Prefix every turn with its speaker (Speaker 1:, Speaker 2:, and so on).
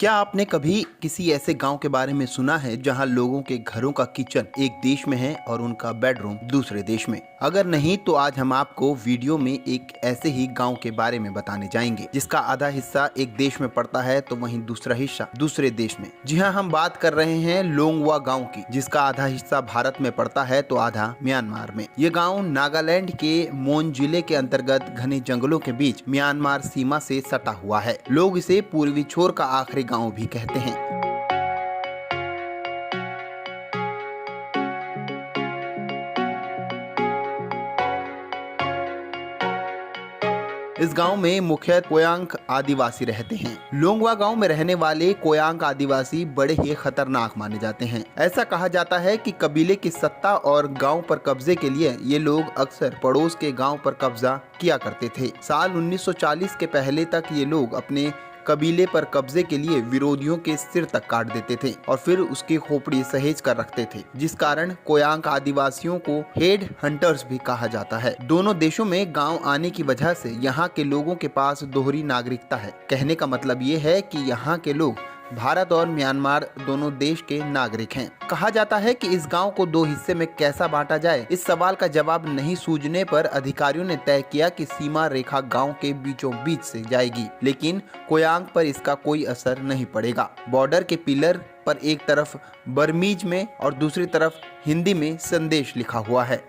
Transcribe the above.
Speaker 1: क्या आपने कभी किसी ऐसे गांव के बारे में सुना है जहां लोगों के घरों का किचन एक देश में है और उनका बेडरूम दूसरे देश में? अगर नहीं तो आज हम आपको वीडियो में एक ऐसे ही गांव के बारे में बताने जाएंगे जिसका आधा हिस्सा एक देश में पड़ता है तो वहीं दूसरा हिस्सा दूसरे देश में। जी हाँ, हम बात कर रहे हैं लोंगवा गाँव की, जिसका आधा हिस्सा भारत में पड़ता है तो आधा म्यांमार में। ये गाँव नागालैंड के मोन जिले के अंतर्गत घने जंगलों के बीच म्यांमार सीमा से सटा हुआ है। लोग इसे पूर्वी छोर का आखिरी गांव भी कहते हैं। इस गांव में मुख्य कोयांक आदिवासी रहते हैं। लोंगवा गांव में रहने वाले कोयांक आदिवासी बड़े ही खतरनाक माने जाते हैं। ऐसा कहा जाता है कि कबीले की सत्ता और गांव पर कब्जे के लिए ये लोग अक्सर पड़ोस के गांव पर कब्जा किया करते थे। साल 1940 के पहले तक ये लोग अपने कबीले पर कब्जे के लिए विरोधियों के सिर तक काट देते थे और फिर उसकी खोपड़ी सहेज कर रखते थे, जिस कारण कोयांक आदिवासियों को हेड हंटर्स भी कहा जाता है। दोनों देशों में गांव आने की वजह से यहाँ के लोगों के पास दोहरी नागरिकता है। कहने का मतलब ये है कि यहाँ के लोग भारत और म्यांमार दोनों देश के नागरिक हैं। कहा जाता है कि इस गांव को दो हिस्से में कैसा बांटा जाए, इस सवाल का जवाब नहीं सूझने पर अधिकारियों ने तय किया कि सीमा रेखा गांव के बीचों बीच से जाएगी, लेकिन कोयांग पर इसका कोई असर नहीं पड़ेगा। बॉर्डर के पिलर पर एक तरफ बर्मीज में और दूसरी तरफ हिंदी में संदेश लिखा हुआ है।